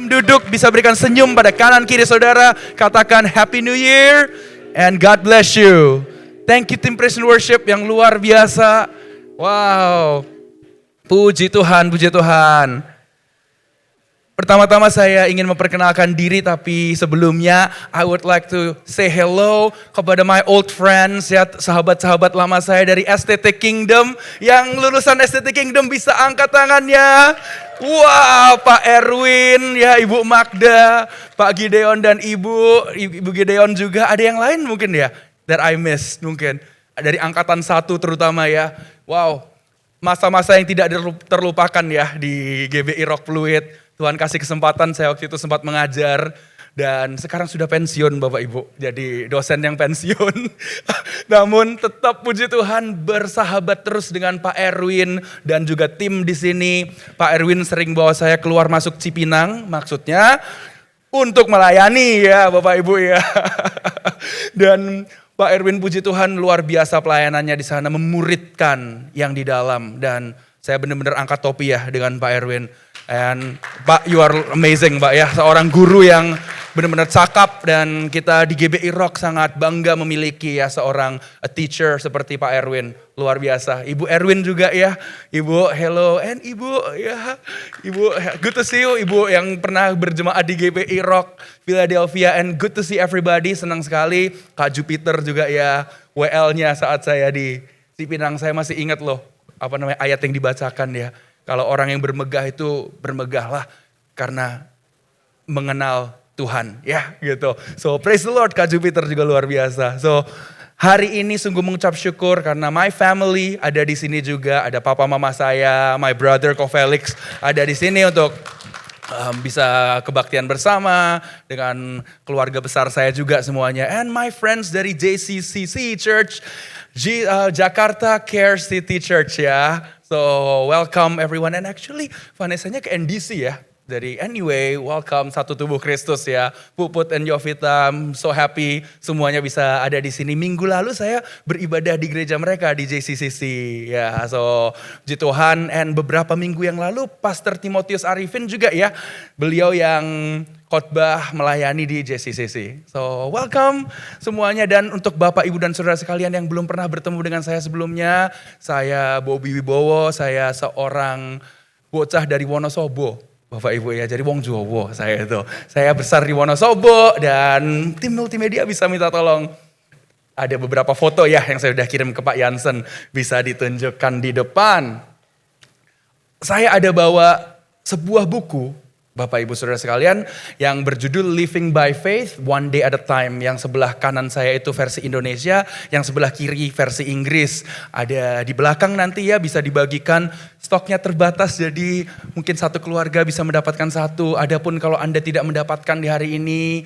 Sebelum duduk bisa berikan senyum pada kanan kiri saudara. Katakan Happy New Year and God bless you. Thank you tim Praise and Worship yang luar biasa. Wow. Puji Tuhan, puji Tuhan. Pertama-tama saya ingin memperkenalkan diri, tapi sebelumnya I would like to say hello kepada my old friends, ya, sahabat-sahabat lama saya dari STT Kingdom. Yang lulusan STT Kingdom bisa angkat tangannya. Wah, Pak Erwin, ya, Ibu Magda, Pak Gideon dan Ibu Gideon juga. Ada yang lain mungkin ya, that I miss mungkin. Dari angkatan 1 terutama ya. Wow, masa-masa yang tidak terlupakan ya di GBI Rock Fluid. Tuhan kasih kesempatan, saya waktu itu sempat mengajar dan sekarang sudah pensiun Bapak Ibu. Jadi dosen yang pensiun. Namun tetap puji Tuhan bersahabat terus dengan Pak Erwin dan juga tim di sini. Pak Erwin sering bawa saya keluar masuk Cipinang, maksudnya untuk melayani ya Bapak Ibu ya. Dan Pak Erwin puji Tuhan luar biasa pelayanannya di sana, memuridkan yang di dalam, dan saya benar-benar angkat topi ya dengan Pak Erwin. And Pak, you are amazing Pak ya, seorang guru yang benar-benar cakap, dan kita di GBI Rock sangat bangga memiliki ya seorang teacher seperti Pak Erwin, luar biasa. Ibu Erwin juga ya, Ibu hello, and Ibu ya, Ibu good to see you, Ibu yang pernah berjemaat di GBI Rock Philadelphia, and good to see everybody, senang sekali. Kak Jupiter juga ya, WL-nya saat saya di Cipinang, saya masih ingat loh, ayat yang dibacakan ya. Kalau orang yang bermegah itu bermegahlah karena mengenal Tuhan, ya gitu. So praise the Lord, Kak Jupiter juga luar biasa. So hari ini sungguh mengucap syukur karena my family ada di sini juga. Ada papa mama saya, my brother Ko Felix ada di sini untuk bisa kebaktian bersama dengan keluarga besar saya juga semuanya. And my friends dari JCCC Church, Jakarta Care City Church ya. So welcome everyone, and actually Vanessa-nya ke NDC ya. Dari anyway, welcome Satu Tubuh Kristus ya. Puput and Jovita, I'm so happy semuanya bisa ada di sini. Minggu lalu saya beribadah di gereja mereka di JCCC ya. So puji Tuhan, and beberapa minggu yang lalu Pastor Timotius Arifin juga ya. Beliau yang khotbah melayani di JCCC. So welcome semuanya, dan untuk Bapak Ibu dan Saudara sekalian yang belum pernah bertemu dengan saya sebelumnya, saya Bobby Wibowo, saya seorang bocah dari Wonosobo. Bapak Ibu ya, jadi wong Jowo saya itu. Saya besar di Wonosobo, dan tim multimedia bisa minta tolong. Ada beberapa foto ya yang saya sudah kirim ke Pak Jansen, bisa ditunjukkan di depan. Saya ada bawa sebuah buku, Bapak Ibu Saudara sekalian, yang berjudul Living by Faith, One Day at a Time. Yang sebelah kanan saya itu versi Indonesia, yang sebelah kiri versi Inggris. Ada di belakang nanti ya, bisa dibagikan. Stoknya terbatas, jadi mungkin satu keluarga bisa mendapatkan satu. Adapun kalau Anda tidak mendapatkan di hari ini,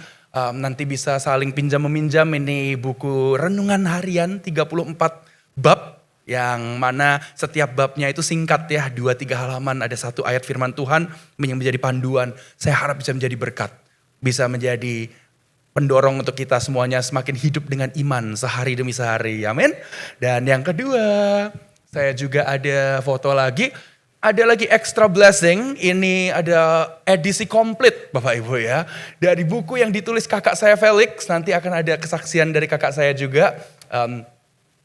nanti bisa saling pinjam-meminjam. Ini buku renungan harian 34 bab. Yang mana setiap babnya itu singkat ya, 2-3 halaman, ada satu ayat firman Tuhan yang menjadi panduan. Saya harap bisa menjadi berkat, bisa menjadi pendorong untuk kita semuanya semakin hidup dengan iman sehari demi sehari, amin. Dan yang kedua, saya juga ada foto lagi, ada lagi extra blessing, ini ada edisi komplit Bapak Ibu ya. Dari buku yang ditulis kakak saya Felix, nanti akan ada kesaksian dari kakak saya juga.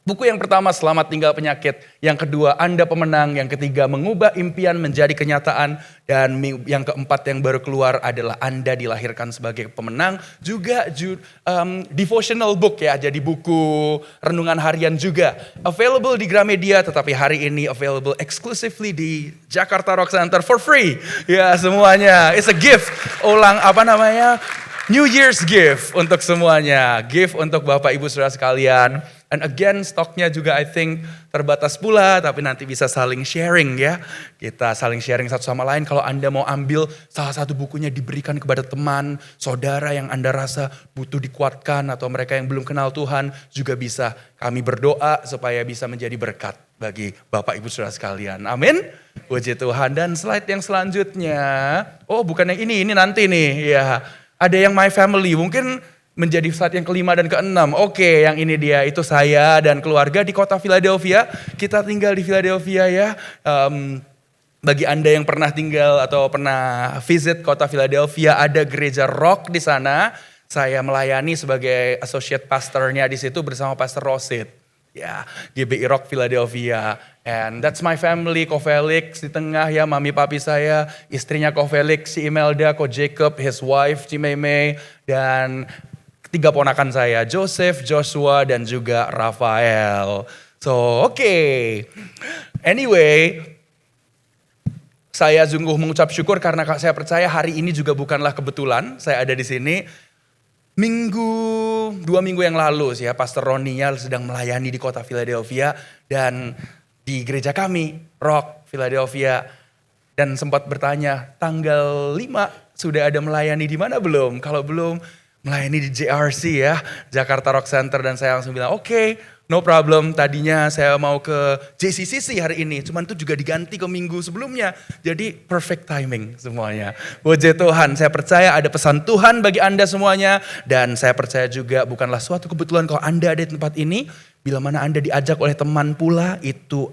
Buku yang pertama, Selamat Tinggal Penyakit. Yang kedua, Anda Pemenang. Yang ketiga, Mengubah Impian Menjadi Kenyataan. Dan yang keempat yang baru keluar adalah Anda Dilahirkan Sebagai Pemenang. Juga devotional book ya, jadi buku renungan harian juga. Available di Gramedia, tetapi hari ini available exclusively di Jakarta Rock Center for free. Ya semuanya, it's a gift. New Year's gift untuk semuanya. Gift untuk Bapak Ibu Saudara sekalian. And again, stoknya juga I think terbatas pula, tapi nanti bisa saling sharing ya. Kita saling sharing satu sama lain. Kalau Anda mau ambil salah satu bukunya, diberikan kepada teman, saudara yang Anda rasa butuh dikuatkan, atau mereka yang belum kenal Tuhan juga bisa. Kami berdoa supaya bisa menjadi berkat bagi Bapak Ibu Saudara sekalian. Amin. Puji Tuhan. Dan slide yang selanjutnya, oh bukan yang ini nanti nih ya. Ada yang My Family, mungkin menjadi slide yang kelima dan keenam. Oke, yang ini dia, itu saya dan keluarga di kota Philadelphia. Kita tinggal di Philadelphia ya. Bagi Anda yang pernah tinggal atau pernah visit kota Philadelphia, ada gereja Rock di sana. Saya melayani sebagai associate pastornya di situ bersama Pastor Rosid. Ya, GBI Rock Philadelphia. And that's my family, Ko Felix di tengah ya, mami papi saya, istrinya Ko Felix, si Imelda, Ko Jacob, his wife, si Mei, dan 3 ponakan saya, Joseph, Joshua, dan juga Rafael. So, okay. Anyway, saya sungguh mengucap syukur karena saya percaya hari ini juga bukanlah kebetulan saya ada di sini. 2 minggu yang lalu sih ya, Pastor Roninya sedang melayani di kota Philadelphia dan di gereja kami, Rock Philadelphia. Dan sempat bertanya, tanggal 5 sudah ada melayani di mana belum? Kalau belum, melayani di JRC ya, Jakarta Rock Center. Dan saya langsung bilang, oke, no problem. Tadinya saya mau ke JCCC hari ini, cuman itu juga diganti ke minggu sebelumnya. Jadi perfect timing semuanya. Puji Tuhan, saya percaya ada pesan Tuhan bagi Anda semuanya. Dan saya percaya juga bukanlah suatu kebetulan kalau Anda ada di tempat ini. Bila mana Anda diajak oleh teman pula, itu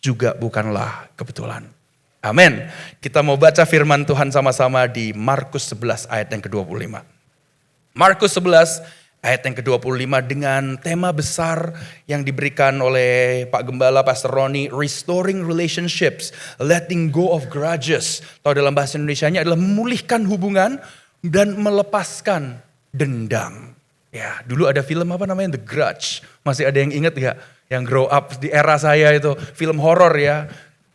juga bukanlah kebetulan. Amin. Kita mau baca firman Tuhan sama-sama di Markus 11 ayat yang ke-25. Markus 11 ayat yang ke-25 dengan tema besar yang diberikan oleh Pak Gembala Pastor Roni, Restoring Relationships, Letting Go of Grudges. Atau dalam bahasa Indonesianya adalah memulihkan hubungan dan melepaskan dendam. Ya, dulu ada film apa namanya The Grudge. Masih ada yang ingat gak? Yang grow up di era saya itu, film horor ya.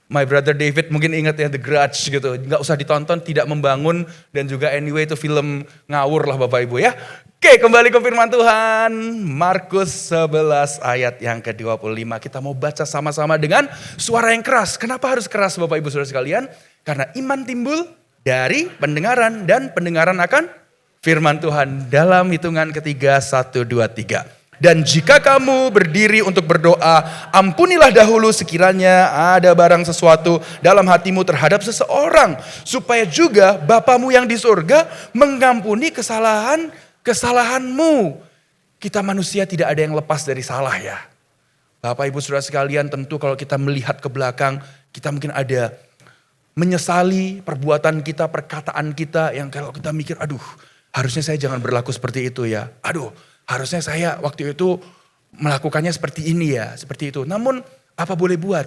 My brother David mungkin ingat ya The Grudge gitu. Gak usah ditonton, tidak membangun. Dan juga anyway itu film ngawur lah Bapak Ibu ya. Oke, kembali ke firman Tuhan. Markus 11 ayat yang ke-25. Kita mau baca sama-sama dengan suara yang keras. Kenapa harus keras Bapak Ibu Saudara sekalian? Karena iman timbul dari pendengaran dan pendengaran akan firman Tuhan. Dalam hitungan ketiga, 1, 2, 3. Dan jika kamu berdiri untuk berdoa, ampunilah dahulu sekiranya ada barang sesuatu dalam hatimu terhadap seseorang. Supaya juga Bapamu yang di surga mengampuni kesalahanmu. Kita manusia tidak ada yang lepas dari salah ya. Bapak Ibu Saudara sekalian, tentu kalau kita melihat ke belakang, kita mungkin ada menyesali perbuatan kita, perkataan kita yang kalau kita mikir, aduh harusnya saya jangan berlaku seperti itu ya. Aduh, harusnya saya waktu itu melakukannya seperti ini ya, seperti itu. Namun apa boleh buat?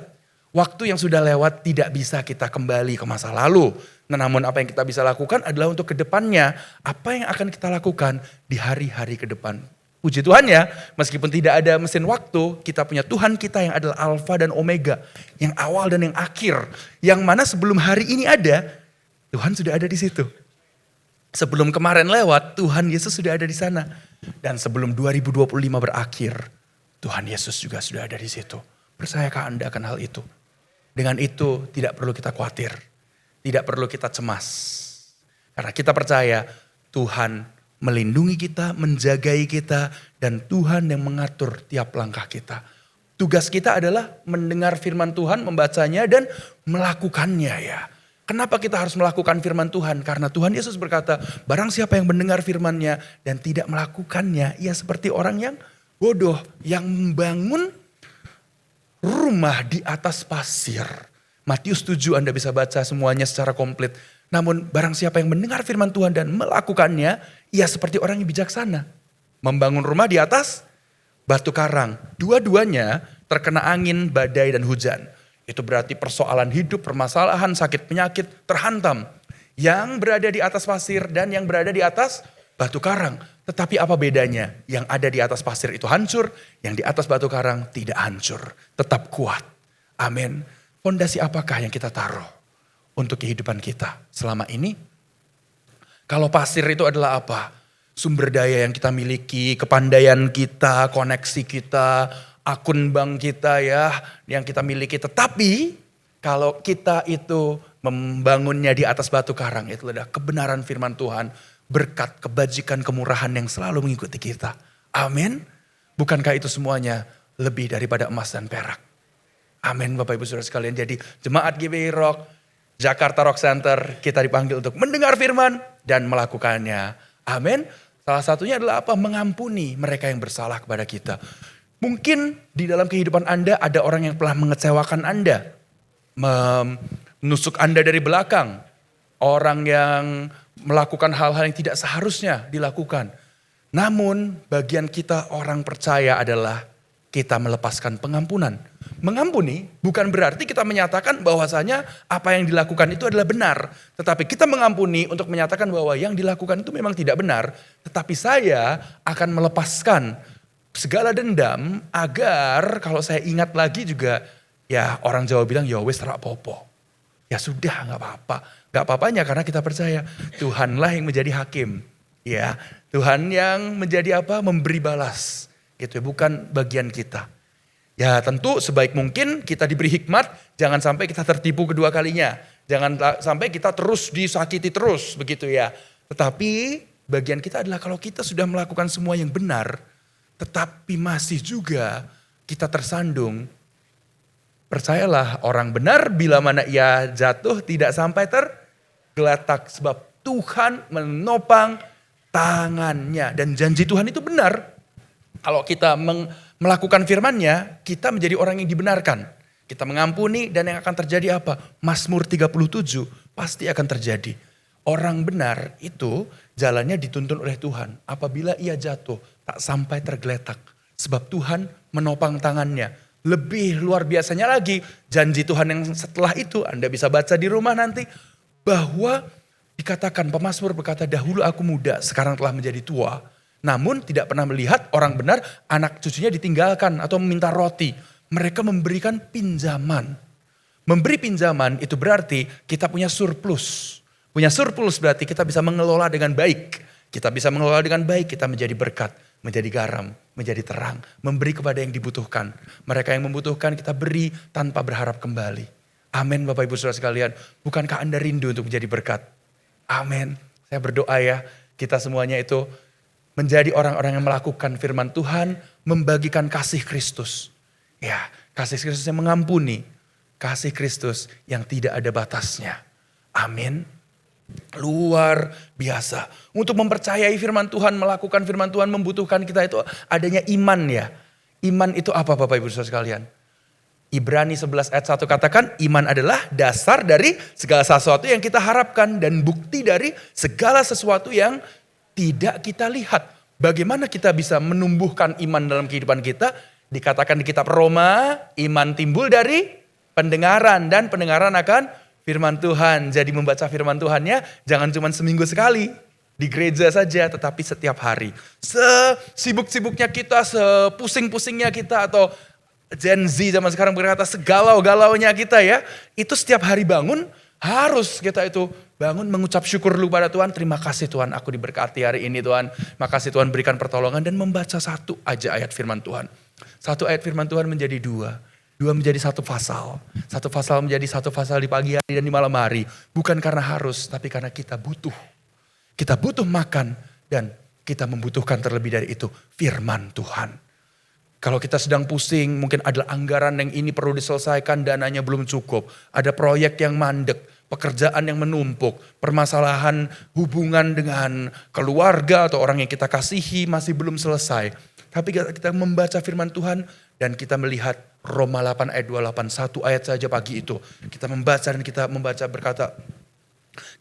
Waktu yang sudah lewat tidak bisa kita kembali ke masa lalu. Namun apa yang kita bisa lakukan adalah untuk ke depannya. Apa yang akan kita lakukan di hari-hari ke depan. Puji Tuhan ya, meskipun tidak ada mesin waktu, kita punya Tuhan kita yang adalah Alfa dan Omega. Yang awal dan yang akhir. Yang mana sebelum hari ini ada, Tuhan sudah ada di situ. Sebelum kemarin lewat, Tuhan Yesus sudah ada di sana. Dan sebelum 2025 berakhir, Tuhan Yesus juga sudah ada di situ. Percayakah Anda akan hal itu? Dengan itu tidak perlu kita khawatir. Tidak perlu kita cemas. Karena kita percaya Tuhan melindungi kita, menjagai kita. Dan Tuhan yang mengatur tiap langkah kita. Tugas kita adalah mendengar firman Tuhan, membacanya dan melakukannya ya. Kenapa kita harus melakukan firman Tuhan? Karena Tuhan Yesus berkata, barang siapa yang mendengar firman-Nya dan tidak melakukannya, ia seperti orang yang bodoh, yang membangun rumah di atas pasir. Matius 7 Anda bisa baca semuanya secara komplit. Namun barang siapa yang mendengar firman Tuhan dan melakukannya, ia seperti orang yang bijaksana. Membangun rumah di atas batu karang. Dua-duanya terkena angin, badai dan hujan. Itu berarti persoalan hidup, permasalahan, sakit, penyakit terhantam. Yang berada di atas pasir dan yang berada di atas batu karang. Tetapi apa bedanya? Yang ada di atas pasir itu hancur, yang di atas batu karang tidak hancur. Tetap kuat. Amin. Fondasi apakah yang kita taruh untuk kehidupan kita selama ini? Kalau pasir itu adalah apa? Sumber daya yang kita miliki, kepandaian kita, koneksi kita, akun bank kita ya yang kita miliki. Tetapi kalau kita itu membangunnya di atas batu karang, itu adalah kebenaran firman Tuhan, berkat, kebajikan, kemurahan yang selalu mengikuti kita. Amin. Bukankah itu semuanya lebih daripada emas dan perak? Amin Bapak Ibu Saudara sekalian. Jadi jemaat GBI Rock, Jakarta Rock Center, kita dipanggil untuk mendengar firman dan melakukannya. Amin. Salah satunya adalah apa? Mengampuni mereka yang bersalah kepada kita. Mungkin di dalam kehidupan Anda ada orang yang telah mengecewakan Anda. nusuk Anda dari belakang, orang yang melakukan hal-hal yang tidak seharusnya dilakukan. Namun bagian kita orang percaya adalah kita melepaskan pengampunan. Mengampuni bukan berarti kita menyatakan bahwasanya apa yang dilakukan itu adalah benar. Tetapi kita mengampuni untuk menyatakan bahwa yang dilakukan itu memang tidak benar. Tetapi saya akan melepaskan segala dendam agar kalau saya ingat lagi juga, ya orang Jawa bilang ya wis rak popo. Ya sudah gak apa-apa. Gak apa-apanya karena kita percaya Tuhanlah yang menjadi hakim. Ya, Tuhan yang menjadi apa? Memberi balas. Gitu ya, bukan bagian kita. Ya tentu sebaik mungkin kita diberi hikmat, jangan sampai kita tertipu kedua kalinya. Jangan sampai kita terus disakiti terus begitu ya. Tetapi bagian kita adalah kalau kita sudah melakukan semua yang benar, tetapi masih juga kita tersandung. Percayalah orang benar bila mana ia jatuh tidak sampai tergeletak. Sebab Tuhan menopang tangannya dan janji Tuhan itu benar. Kalau kita melakukan firman-Nya, kita menjadi orang yang dibenarkan. Kita mengampuni dan yang akan terjadi apa? Mazmur 37 pasti akan terjadi. Orang benar itu jalannya dituntun oleh Tuhan. Apabila ia jatuh tak sampai tergeletak. Sebab Tuhan menopang tangannya. Lebih luar biasanya lagi janji Tuhan yang setelah itu Anda bisa baca di rumah nanti. Bahwa dikatakan pemazmur berkata dahulu aku muda sekarang telah menjadi tua. Namun tidak pernah melihat orang benar anak cucunya ditinggalkan atau meminta roti. Mereka memberikan pinjaman. Memberi pinjaman itu berarti kita punya surplus. Punya surplus berarti kita bisa mengelola dengan baik. Kita bisa mengelola dengan baik, kita menjadi berkat, menjadi garam, menjadi terang. Memberi kepada yang dibutuhkan. Mereka yang membutuhkan kita beri tanpa berharap kembali. Amin Bapak Ibu Saudara sekalian. Bukankah Anda rindu untuk menjadi berkat? Amin. Saya berdoa ya kita semuanya itu menjadi orang-orang yang melakukan firman Tuhan, membagikan kasih Kristus. Ya, kasih Kristus yang mengampuni, kasih Kristus yang tidak ada batasnya. Amin. Luar biasa. Untuk mempercayai firman Tuhan, melakukan firman Tuhan membutuhkan kita itu adanya iman ya. Iman itu apa Bapak Ibu Saudara sekalian? Ibrani 11 ayat 1 katakan iman adalah dasar dari segala sesuatu yang kita harapkan dan bukti dari segala sesuatu yang tidak kita lihat. Bagaimana kita bisa menumbuhkan iman dalam kehidupan kita? Dikatakan di kitab Roma, iman timbul dari pendengaran dan pendengaran akan firman Tuhan. Jadi membaca firman Tuhannya jangan cuma seminggu sekali di gereja saja, tetapi setiap hari. Sesibuk-sibuknya kita, sepusing-pusingnya kita atau Gen Z zaman sekarang berkata segalau-galaunya kita ya. Itu setiap hari bangun harus kita itu bangun mengucap syukur dulu pada Tuhan. Terima kasih Tuhan aku diberkati hari ini Tuhan. Makasih Tuhan berikan pertolongan dan membaca satu aja ayat firman Tuhan. Satu ayat firman Tuhan menjadi dua. Dua menjadi satu pasal. Satu pasal menjadi satu pasal di pagi hari dan di malam hari. Bukan karena harus tapi karena kita butuh. Kita butuh makan dan kita membutuhkan terlebih dari itu firman Tuhan. Kalau kita sedang pusing, mungkin ada anggaran yang ini perlu diselesaikan, dananya belum cukup. Ada proyek yang mandek, pekerjaan yang menumpuk, permasalahan hubungan dengan keluarga atau orang yang kita kasihi masih belum selesai. Tapi kita membaca firman Tuhan dan kita melihat Roma 8 ayat 28, satu ayat saja pagi itu. Kita membaca dan kita membaca berkata,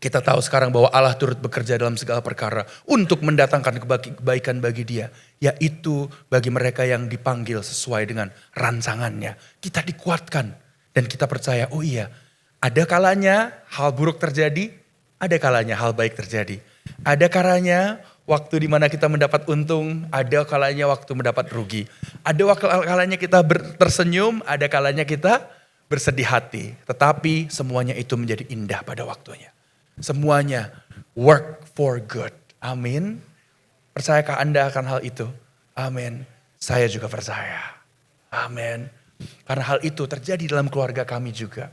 kita tahu sekarang bahwa Allah turut bekerja dalam segala perkara untuk mendatangkan kebaikan bagi dia. Yaitu bagi mereka yang dipanggil sesuai dengan rancangannya. Kita dikuatkan dan kita percaya, oh iya ada kalanya hal buruk terjadi, ada kalanya hal baik terjadi. Ada kalanya waktu di mana kita mendapat untung, ada kalanya waktu mendapat rugi. Ada kalanya kita tersenyum, ada kalanya kita bersedih hati. Tetapi semuanya itu menjadi indah pada waktunya. Semuanya work for good. Amin. Percayakah Anda akan hal itu? Amin. Saya juga percaya. Amin. Karena hal itu terjadi dalam keluarga kami juga.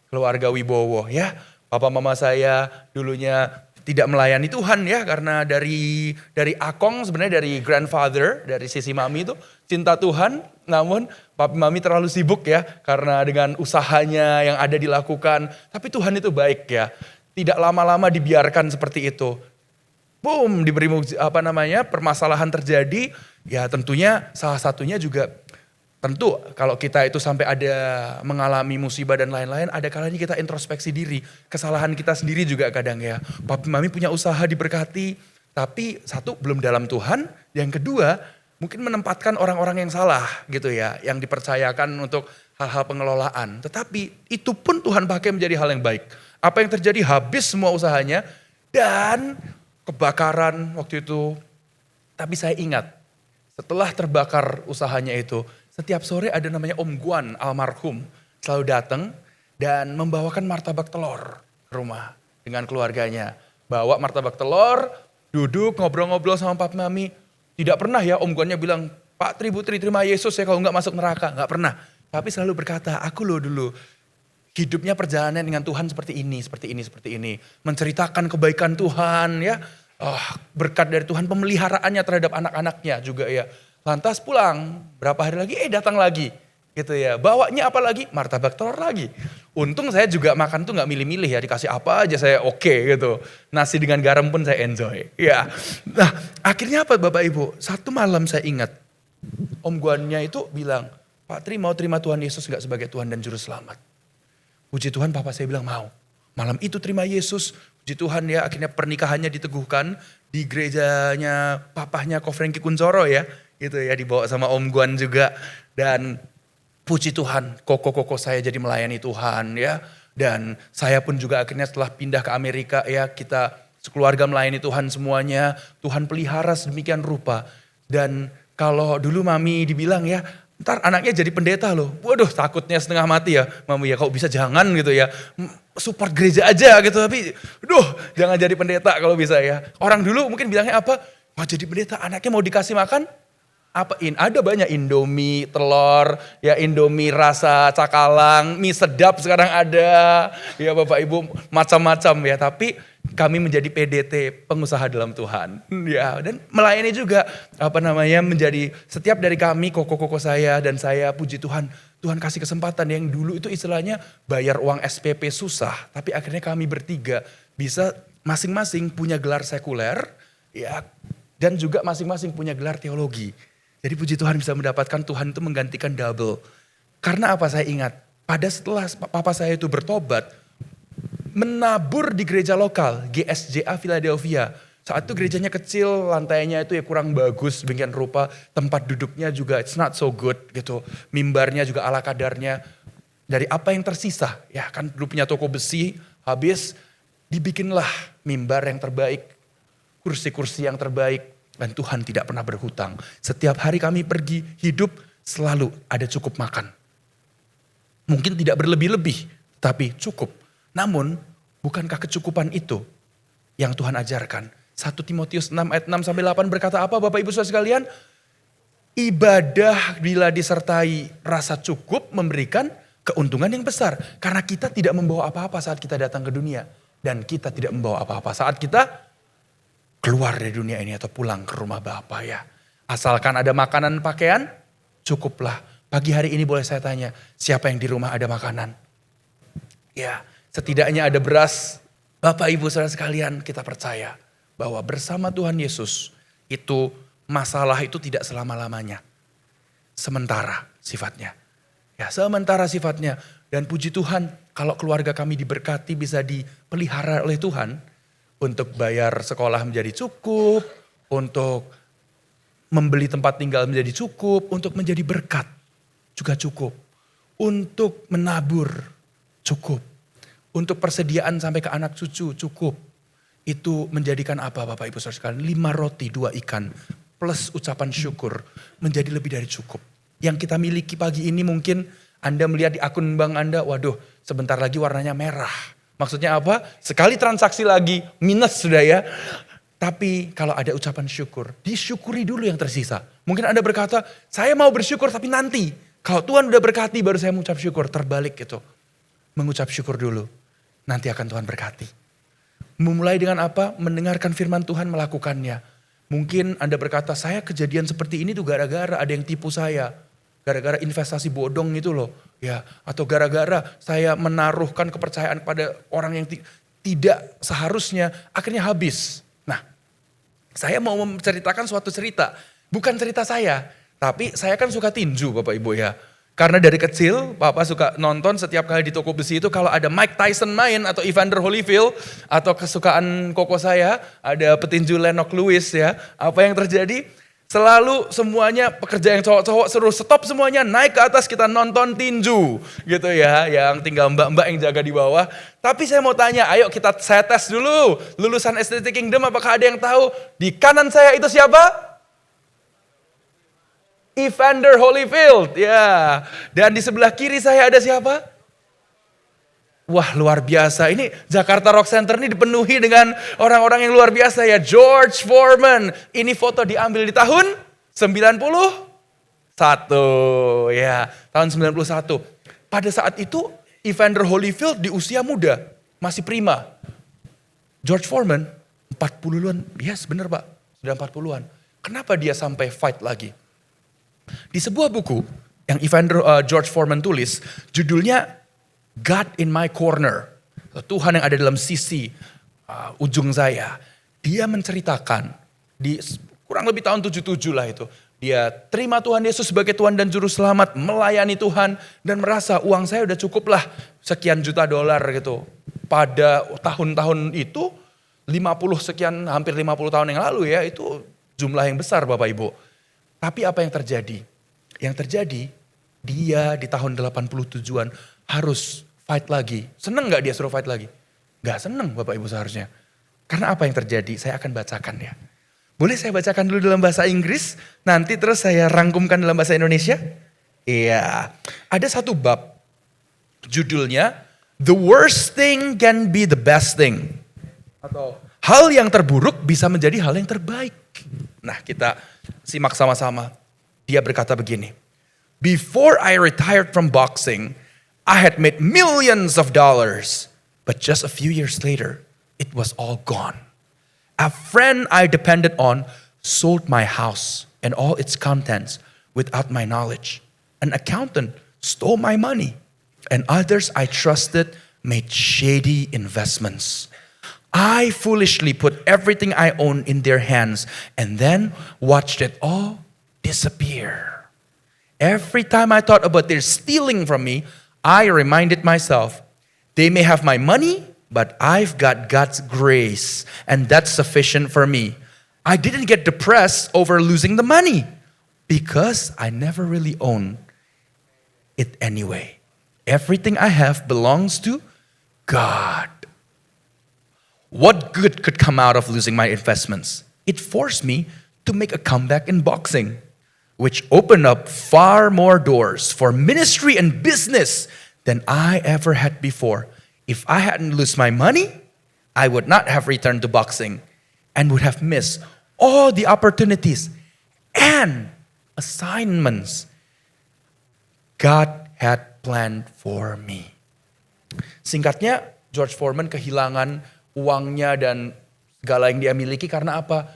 Keluarga Wibowo ya. Papa mama saya dulunya tidak melayani Tuhan ya. Karena dari Akong sebenarnya dari grandfather, dari sisi mami itu cinta Tuhan. Namun papi mami terlalu sibuk ya. Karena dengan usahanya yang ada dilakukan. Tapi Tuhan itu baik ya. Tidak lama-lama dibiarkan seperti itu. Boom, diberi permasalahan terjadi. Ya tentunya salah satunya juga Tentu kalau kita itu sampai ada mengalami musibah dan lain-lain, ada kalanya kita introspeksi diri. Kesalahan kita sendiri juga kadang ya. Papi mami punya usaha diberkati, tapi satu belum dalam Tuhan, yang kedua mungkin menempatkan orang-orang yang salah gitu ya. Yang dipercayakan untuk hal-hal pengelolaan. Tetapi itu pun Tuhan pakai menjadi hal yang baik. Apa yang terjadi habis semua usahanya dan kebakaran waktu itu. Tapi saya ingat setelah terbakar usahanya itu, setiap sore ada namanya Om Guan almarhum selalu datang dan membawakan martabak telur ke rumah dengan keluarganya. Bawa martabak telur, duduk ngobrol-ngobrol sama Papi Mami. Tidak pernah ya Om Guannya bilang, Pak Tri, Bu Tri, terima Yesus ya kalau enggak masuk neraka. Enggak pernah. Tapi selalu berkata, aku loh dulu hidupnya perjalanan dengan Tuhan seperti ini, seperti ini, seperti ini. Menceritakan kebaikan Tuhan ya. Berkat dari Tuhan, pemeliharaannya terhadap anak-anaknya juga ya. Lantas pulang, berapa hari lagi, datang lagi. Gitu ya, bawanya apa lagi? Martabak telur lagi. Untung saya juga makan tuh gak milih-milih ya, dikasih apa aja saya oke gitu. Nasi dengan garam pun saya enjoy. Ya. Nah akhirnya apa Bapak Ibu, satu malam saya ingat, Om Guannya itu bilang, Pak Tri mau terima Tuhan Yesus gak sebagai Tuhan dan Juru Selamat? Puji Tuhan papa saya bilang mau. Malam itu terima Yesus, puji Tuhan ya akhirnya pernikahannya diteguhkan di gerejanya papahnya Ko Franky Kuncoro ya. Gitu ya, dibawa sama Om Guan juga. Dan puji Tuhan, koko saya jadi melayani Tuhan ya. Dan saya pun juga akhirnya setelah pindah ke Amerika ya, kita sekeluarga melayani Tuhan semuanya. Tuhan pelihara sedemikian rupa. Dan kalau dulu Mami dibilang ya, ntar anaknya jadi pendeta loh. Waduh takutnya setengah mati ya. Mami ya kalau bisa jangan gitu ya. Support gereja aja gitu. Tapi jangan jadi pendeta kalau bisa ya. Orang dulu mungkin bilangnya apa? Mau jadi pendeta anaknya mau dikasih makan? Ada banyak Indomie telur, ya Indomie rasa cakalang, mie sedap sekarang ada, ya Bapak Ibu macam-macam ya. Tapi kami menjadi PDT, pengusaha dalam Tuhan, ya dan melayani juga menjadi setiap dari kami koko saya dan saya puji Tuhan, Tuhan kasih kesempatan yang dulu itu istilahnya bayar uang SPP susah, tapi akhirnya kami bertiga bisa masing-masing punya gelar sekuler, ya dan juga masing-masing punya gelar teologi. Jadi puji Tuhan bisa mendapatkan Tuhan itu menggantikan double. Karena apa saya ingat, setelah papa saya itu bertobat, menabur di gereja lokal, GSJA Philadelphia. Saat itu gerejanya kecil, lantainya itu ya kurang bagus, demikian rupa, tempat duduknya juga it's not so good gitu. Mimbarnya juga ala kadarnya. Dari apa yang tersisa, ya kan dulu punya toko besi, habis dibikinlah mimbar yang terbaik, kursi-kursi yang terbaik. Dan Tuhan tidak pernah berhutang. Setiap hari kami pergi hidup selalu ada cukup makan. Mungkin tidak berlebih-lebih, tapi cukup. Namun bukankah kecukupan itu yang Tuhan ajarkan? 1 Timotius 6 ayat 6 sampai 8 berkata apa Bapak Ibu Saudara sekalian? Ibadah bila disertai rasa cukup memberikan keuntungan yang besar. Karena kita tidak membawa apa-apa saat kita datang ke dunia. Dan kita tidak membawa apa-apa saat kita keluar dari dunia ini atau pulang ke rumah Bapa ya. Asalkan ada makanan pakaian, cukuplah. Pagi hari ini boleh saya tanya, siapa yang di rumah ada makanan? Ya, setidaknya ada beras. Bapak Ibu Saudara sekalian, kita percaya bahwa bersama Tuhan Yesus itu masalah itu tidak selama-lamanya. Sementara sifatnya. Ya, sementara sifatnya. Dan puji Tuhan, kalau keluarga kami diberkati bisa dipelihara oleh Tuhan, untuk bayar sekolah menjadi cukup, untuk membeli tempat tinggal menjadi cukup, untuk menjadi berkat juga cukup, untuk menabur cukup, untuk persediaan sampai ke anak cucu cukup. Itu menjadikan apa Bapak Ibu Saudara sekalian? 5 roti 2 ikan plus ucapan syukur menjadi lebih dari cukup. Yang kita miliki pagi ini mungkin Anda melihat di akun bank Anda, waduh sebentar lagi warnanya merah. Maksudnya apa? Sekali transaksi lagi minus sudah ya. Tapi kalau ada ucapan syukur, disyukuri dulu yang tersisa. Mungkin Anda berkata, saya mau bersyukur tapi nanti. Kalau Tuhan udah berkati baru saya mengucap syukur. Terbalik gitu. Mengucap syukur dulu. Nanti akan Tuhan berkati. Memulai dengan apa? Mendengarkan firman Tuhan melakukannya. Mungkin Anda berkata, saya kejadian seperti ini tuh gara-gara ada yang tipu saya. Gara-gara investasi bodong itu loh. Ya, atau gara-gara saya menaruhkan kepercayaan pada orang yang tidak seharusnya, akhirnya habis. Nah, saya mau menceritakan suatu cerita. Bukan cerita saya, Tapi saya kan suka tinju Bapak Ibu ya. Karena dari kecil Papa suka nonton setiap kali di toko besi itu kalau ada Mike Tyson main atau Evander Holyfield atau kesukaan koko saya ada petinju Lennox Lewis ya. Apa yang terjadi? Selalu semuanya pekerja yang cowok-cowok suruh stop semuanya naik ke atas kita nonton tinju gitu ya. Yang tinggal mbak-mbak yang jaga di bawah. Tapi saya mau tanya, ayo saya tes dulu. Lulusan SDT Kingdom apakah ada yang tahu? Di kanan saya itu siapa? Evander Holyfield, ya. Dan di sebelah kiri saya ada siapa? Wah luar biasa, ini Jakarta Rock Center ini dipenuhi dengan orang-orang yang luar biasa ya. George Foreman, ini foto diambil di tahun 91, ya. Tahun 91. Pada saat itu Evander Holyfield di usia muda, masih prima. George Foreman 40-an, yes benar Pak, sudah 40-an. Kenapa dia sampai fight lagi? Di sebuah buku yang George Foreman tulis, judulnya God in My Corner. Tuhan yang ada dalam sisi ujung saya. Dia menceritakan di kurang lebih tahun 77 lah itu. Dia terima Tuhan Yesus sebagai Tuhan dan Juru Selamat, melayani Tuhan dan merasa uang saya udah cukup lah sekian juta dolar gitu. Pada tahun-tahun itu 50 sekian, hampir 50 tahun yang lalu ya, itu jumlah yang besar Bapak Ibu. Tapi apa yang terjadi? Yang terjadi, dia di tahun 87-an harus fight lagi. Seneng gak dia suruh fight lagi? Gak seneng Bapak Ibu seharusnya. Karena apa yang terjadi? Saya akan bacakan ya. Boleh saya bacakan dulu dalam bahasa Inggris, nanti terus saya rangkumkan dalam bahasa Indonesia? Iya. Ada satu bab, judulnya, The worst thing can be the best thing. Atau hal yang terburuk bisa menjadi hal yang terbaik. Nah kita simak sama-sama. Dia berkata begini. Before I retired from boxing, I had made millions of dollars. But just a few years later, it was all gone. A friend I depended on sold my house and all its contents without my knowledge. An accountant stole my money. And others I trusted made shady investments. I foolishly put everything I own in their hands and then watched it all disappear. Every time I thought about their stealing from me, I reminded myself, they may have my money, but I've got God's grace, and that's sufficient for me. I didn't get depressed over losing the money because I never really owned it anyway. Everything I have belongs to God. What good could come out of losing my investments? It forced me to make a comeback in boxing, which opened up far more doors for ministry and business than I ever had before. If I hadn't lost my money, I would not have returned to boxing and would have missed all the opportunities and assignments God had planned for me. Singkatnya, George Foreman kehilangan uangnya dan segala yang dia miliki karena apa?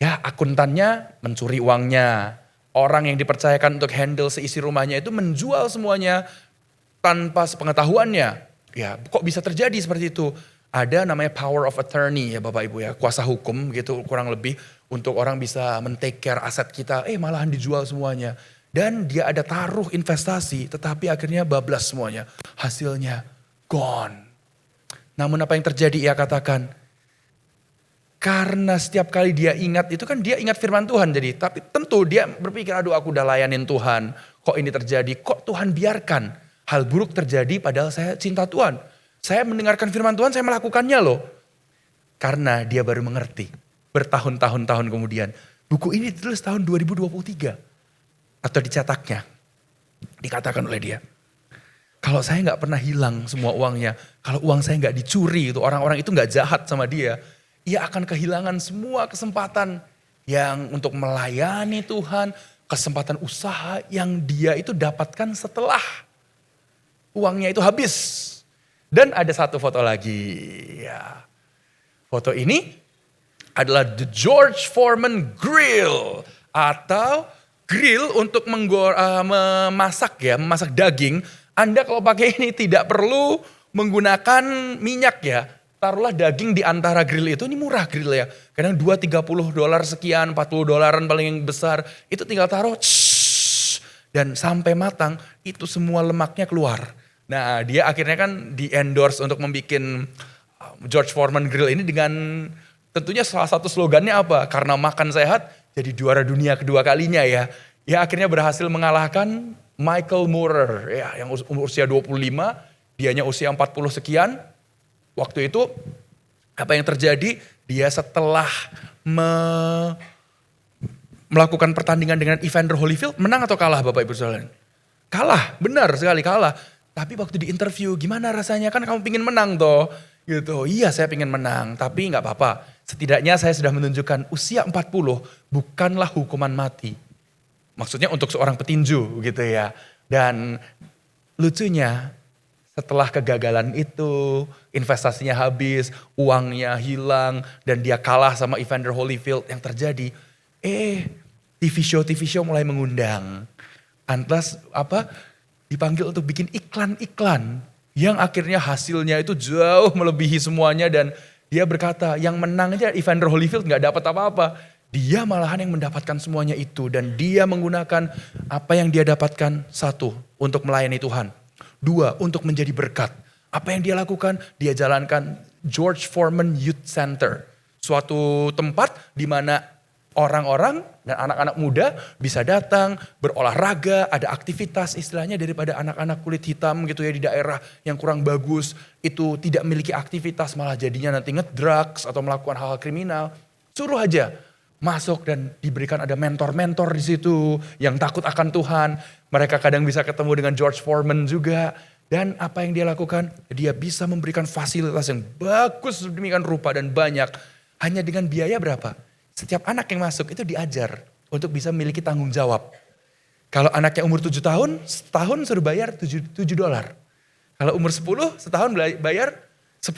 Ya akuntannya mencuri uangnya. Orang yang dipercayakan untuk handle seisi rumahnya itu menjual semuanya tanpa sepengetahuannya. Ya kok bisa terjadi seperti itu? Ada namanya power of attorney ya Bapak Ibu ya. Kuasa hukum gitu kurang lebih untuk orang bisa men-take care aset kita. Malahan dijual semuanya. Dan dia ada taruh investasi tetapi akhirnya bablas semuanya. Hasilnya gone. Namun apa yang terjadi ia katakan, karena setiap kali dia ingat itu kan dia ingat firman Tuhan jadi. Tapi tentu dia berpikir aduh aku udah layanin Tuhan. Kok ini terjadi? Kok Tuhan biarkan hal buruk terjadi padahal saya cinta Tuhan. Saya mendengarkan firman Tuhan saya melakukannya loh. Karena dia baru mengerti bertahun-tahun kemudian. Buku ini ditulis tahun 2023. Atau dicetaknya. Dikatakan oleh dia. Kalau saya gak pernah hilang semua uangnya. Kalau uang saya gak dicuri itu orang-orang itu gak jahat sama dia. Ia akan kehilangan semua kesempatan yang untuk melayani Tuhan, kesempatan usaha yang dia itu dapatkan setelah uangnya itu habis. Dan ada satu foto lagi. Ya. Foto ini adalah the George Foreman Grill atau grill untuk memasak daging. Anda kalau pakai ini tidak perlu menggunakan minyak ya. Taruhlah daging di antara grill itu, ini murah grill ya. Kadang $2-30 sekian, $40 paling yang besar. Itu tinggal taruh, Dan sampai matang, itu semua lemaknya keluar. Nah, dia akhirnya kan di-endorse untuk membuat George Foreman Grill ini dengan tentunya salah satu slogannya apa? Karena makan sehat, jadi juara dunia kedua kalinya ya. Ya akhirnya berhasil mengalahkan Michael Moorer ya, yang usia 25, dianya usia 40 sekian. Waktu itu apa yang terjadi? Dia setelah melakukan pertandingan dengan Evander Holyfield, menang atau kalah Bapak Ibu Saudara? Kalah, benar sekali kalah. Tapi waktu di interview, gimana rasanya? Kan kamu pingin menang toh. Gitu, iya saya pingin menang, tapi gak apa-apa. Setidaknya saya sudah menunjukkan usia 40 bukanlah hukuman mati. Maksudnya untuk seorang petinju gitu ya. Dan lucunya setelah kegagalan itu, investasinya habis, uangnya hilang, dan dia kalah sama Evander Holyfield, yang terjadi, TV show mulai mengundang. Antas dipanggil untuk bikin iklan-iklan yang akhirnya hasilnya itu jauh melebihi semuanya, dan dia berkata yang menang aja Evander Holyfield gak dapat apa-apa. Dia malahan yang mendapatkan semuanya itu, dan dia menggunakan apa yang dia dapatkan, satu, untuk melayani Tuhan. Dua, untuk menjadi berkat. Apa yang dia lakukan? Dia jalankan George Foreman Youth Center. Suatu tempat di mana orang-orang dan anak-anak muda bisa datang, berolahraga, ada aktivitas istilahnya daripada anak-anak kulit hitam gitu ya di daerah yang kurang bagus. Itu tidak memiliki aktivitas, malah jadinya nanti ngedrugs atau melakukan hal-hal kriminal. Suruh aja masuk dan diberikan ada mentor-mentor di situ yang takut akan Tuhan. Mereka kadang bisa ketemu dengan George Foreman juga. Dan apa yang dia lakukan? Dia bisa memberikan fasilitas yang bagus demikian rupa dan banyak. Hanya dengan biaya berapa? Setiap anak yang masuk itu diajar untuk bisa memiliki tanggung jawab. Kalau anaknya umur 7 tahun, setahun suruh bayar $7. Kalau umur 10, setahun bayar $10.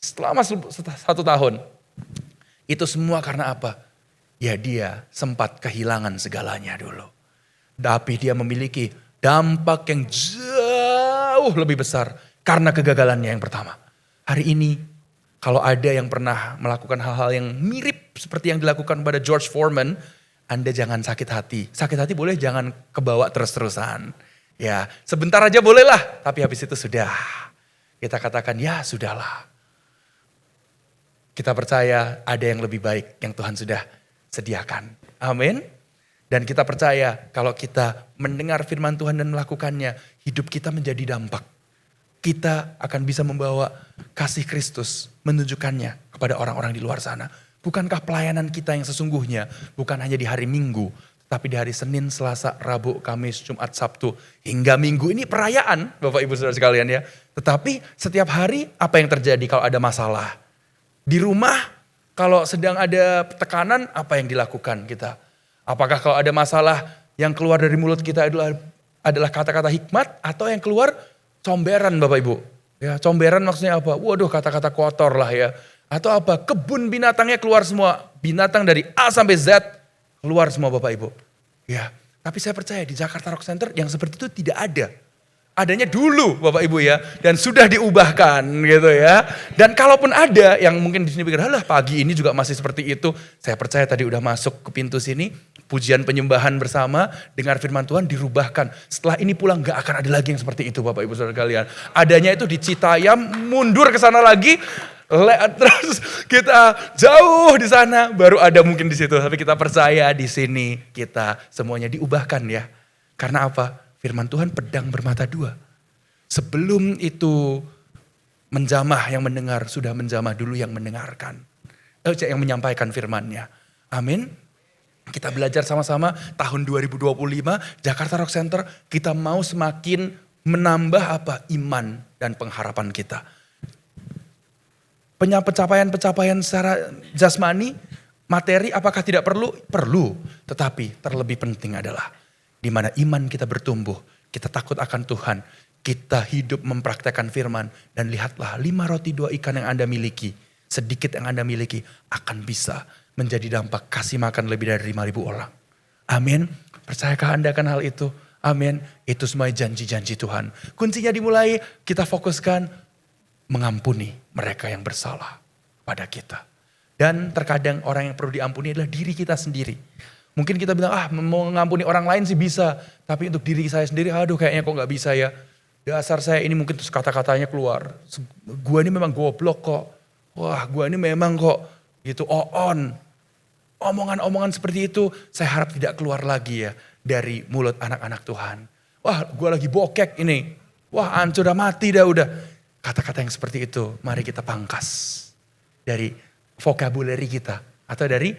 Selama 1 tahun. Itu semua karena apa? Ya dia sempat kehilangan segalanya dulu. Tapi dia memiliki dampak yang jauh lebih besar karena kegagalannya yang pertama. Hari ini kalau ada yang pernah melakukan hal-hal yang mirip seperti yang dilakukan pada George Foreman, Anda jangan sakit hati. Sakit hati boleh, jangan kebawa terus-terusan. Ya, sebentar aja bolehlah, tapi habis itu sudah. Kita katakan, ya sudahlah. Kita percaya ada yang lebih baik yang Tuhan sudah sediakan. Amin. Dan kita percaya kalau kita mendengar firman Tuhan dan melakukannya, hidup kita menjadi dampak. Kita akan bisa membawa kasih Kristus, menunjukkannya kepada orang-orang di luar sana. Bukankah pelayanan kita yang sesungguhnya bukan hanya di hari Minggu, tapi di hari Senin, Selasa, Rabu, Kamis, Jumat, Sabtu, hingga Minggu ini perayaan Bapak Ibu Saudara sekalian ya. Tetapi setiap hari apa yang terjadi kalau ada masalah? Di rumah kalau sedang ada tekanan apa yang dilakukan kita? Apakah kalau ada masalah yang keluar dari mulut kita adalah kata-kata hikmat atau yang keluar comberan Bapak Ibu? Ya, comberan maksudnya apa? Waduh, kata-kata kotor lah ya. Atau apa? Kebun binatangnya keluar semua. Binatang dari A sampai Z keluar semua Bapak Ibu. Ya, tapi saya percaya di Jakarta Rock Center yang seperti itu tidak ada. Adanya dulu Bapak Ibu ya, dan sudah diubahkan gitu ya. Dan kalaupun ada yang mungkin di sini pikir, halah pagi ini juga masih seperti itu. Saya percaya tadi udah masuk ke pintu sini, pujian penyembahan bersama, dengar firman Tuhan dirubahkan. Setelah ini pulang gak akan ada lagi yang seperti itu Bapak Ibu Saudara kalian. Adanya itu di Citayam, mundur ke sana lagi, terus kita jauh di sana, baru ada mungkin di situ. Tapi kita percaya di sini kita semuanya diubahkan ya. Karena apa? Firman Tuhan pedang bermata dua. Sebelum itu menjamah yang mendengar, sudah menjamah dulu yang mendengarkan. Yang menyampaikan firman-Nya. Amin. Kita belajar sama-sama tahun 2025 Jakarta Rock Center, kita mau semakin menambah apa? Iman dan pengharapan kita. Pencapaian-pencapaian secara jasmani, materi apakah tidak perlu? Perlu. Tetapi terlebih penting adalah di mana iman kita bertumbuh, kita takut akan Tuhan, kita hidup mempraktekkan firman, dan lihatlah 5 roti 2 ikan yang Anda miliki, sedikit yang Anda miliki akan bisa menjadi dampak kasih makan lebih dari 5.000 orang. Amin. Percayakah Anda akan hal itu? Amin. Itu semua janji-janji Tuhan. Kuncinya dimulai, kita fokuskan mengampuni mereka yang bersalah pada kita. Dan terkadang orang yang perlu diampuni adalah diri kita sendiri. Mungkin kita bilang, mau ngampuni orang lain sih bisa. Tapi untuk diri saya sendiri, aduh kayaknya kok gak bisa ya. Dasar saya ini mungkin terus kata-katanya keluar. Gua ini memang goblok kok. Wah gua ini memang kok gitu on. Omongan-omongan seperti itu saya harap tidak keluar lagi ya dari mulut anak-anak Tuhan. Wah gua lagi bokek ini. Wah hancur udah mati dah udah. Kata-kata yang seperti itu mari kita pangkas dari vocabulary kita. Atau dari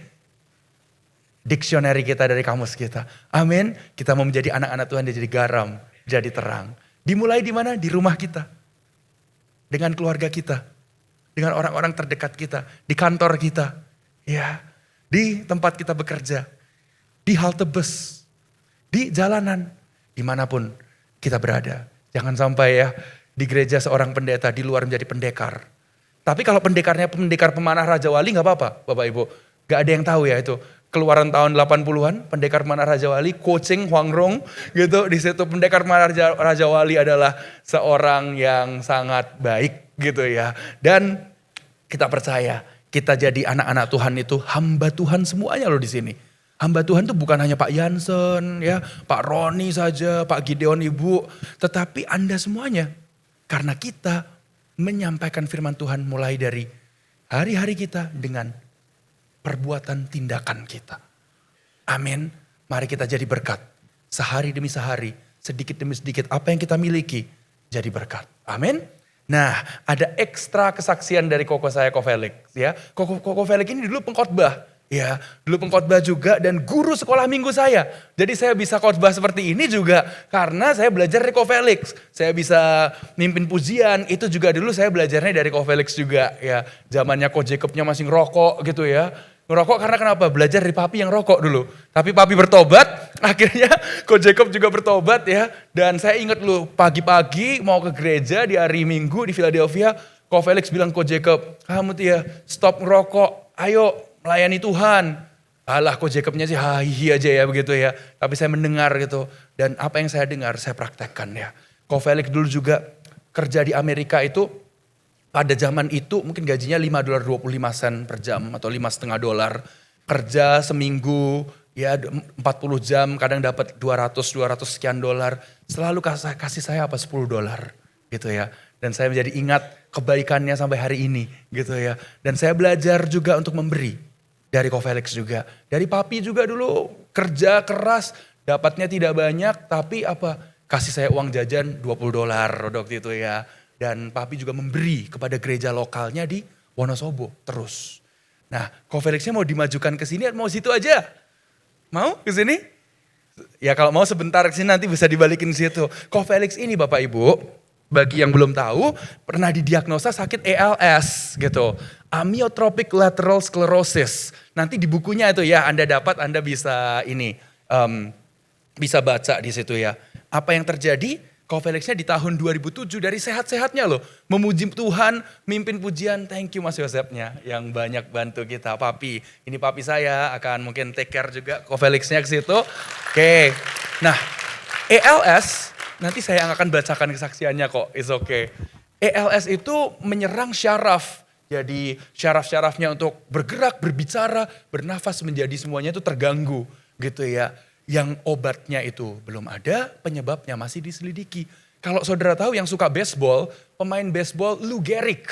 dictionary kita, dari kamus kita. Amin. Kita mau menjadi anak-anak Tuhan, dia jadi garam, jadi terang. Dimulai di mana? Di rumah kita. Dengan keluarga kita. Dengan orang-orang terdekat kita. Di kantor kita. Ya, di tempat kita bekerja. Di halte bus. Di jalanan. Dimanapun kita berada. Jangan sampai ya di gereja seorang pendeta, di luar menjadi pendekar. Tapi kalau pendekarnya pendekar pemanah Raja Wali gak apa-apa Bapak Ibu. Gak ada yang tahu ya itu. Keluaran tahun 80-an, pendekar pemanah Raja Wali, coaching Huang Rong gitu. Di situ pendekar pemanah Raja Wali adalah seorang yang sangat baik gitu ya. Dan kita percaya, kita jadi anak-anak Tuhan itu hamba Tuhan semuanya loh di sini. Hamba Tuhan itu bukan hanya Pak Jansen, ya, Pak Roni saja, Pak Gideon Ibu, tetapi Anda semuanya. Karena kita menyampaikan firman Tuhan mulai dari hari-hari kita dengan perbuatan tindakan kita. Amin. Mari kita jadi berkat. Sehari demi sehari, sedikit demi sedikit apa yang kita miliki jadi berkat. Amin. Nah, ada ekstra kesaksian dari koko saya, Ko Felix. Ya, Koko Felix ini dulu pengkhotbah. Ya, dulu pengkhotbah juga dan guru sekolah minggu saya. Jadi saya bisa khotbah seperti ini juga karena saya belajar dari Ko Felix. Saya bisa mimpin pujian, itu juga dulu saya belajarnya dari Ko Felix juga. Ya, zamannya Ko Jacobnya masih ngerokok gitu ya. Ngerokok karena kenapa? Belajar dari papi yang rokok dulu. Tapi papi bertobat, akhirnya Ko Jacob juga bertobat ya. Dan saya ingat dulu pagi-pagi mau ke gereja di hari Minggu di Philadelphia. Ko Felix bilang Ko Jacob, kamu tuh ya stop ngerokok, ayo melayani Tuhan. Alah Ko Jacobnya sih hihi aja ya begitu ya. Tapi saya mendengar gitu. Dan apa yang saya dengar saya praktekkan ya. Ko Felix dulu juga kerja di Amerika itu. Pada zaman itu mungkin gajinya $5.25 per jam atau $5,5. Kerja seminggu ya 40 jam kadang dapat 200 sekian dolar. Selalu kasih saya apa $10 gitu ya. Dan saya menjadi ingat kebaikannya sampai hari ini gitu ya. Dan saya belajar juga untuk memberi dari Ko Felix juga. Dari papi juga dulu kerja keras dapatnya tidak banyak tapi apa kasih saya uang jajan $20 waktu itu ya. Dan papi juga memberi kepada gereja lokalnya di Wonosobo terus. Nah, Ko Felixnya mau dimajukan ke sini, mau situ aja? Mau ke sini? Ya kalau mau sebentar ke sini nanti bisa dibalikin situ. Ko Felix ini Bapak Ibu, bagi yang belum tahu, pernah didiagnosa sakit ALS gitu. Amyotrophic lateral sclerosis. Nanti di bukunya itu ya Anda dapat, Anda bisa bisa baca di situ ya. Apa yang terjadi? Ko Felixnya di tahun 2007 dari sehat-sehatnya loh. Memuji Tuhan, mimpin pujian. Thank you Mas Yosepnya yang banyak bantu kita. Papi, ini papi saya akan mungkin take care juga Ko Felixnya ke situ. Oke. Nah, ALS nanti saya yang akan bacakan kesaksiannya kok. It's okay. ALS itu menyerang syaraf. Jadi syaraf-syarafnya untuk bergerak, berbicara, bernafas menjadi semuanya itu terganggu gitu ya. Yang obatnya itu belum ada, penyebabnya masih diselidiki. Kalau saudara tahu yang suka baseball, pemain baseball Lou Gehrig.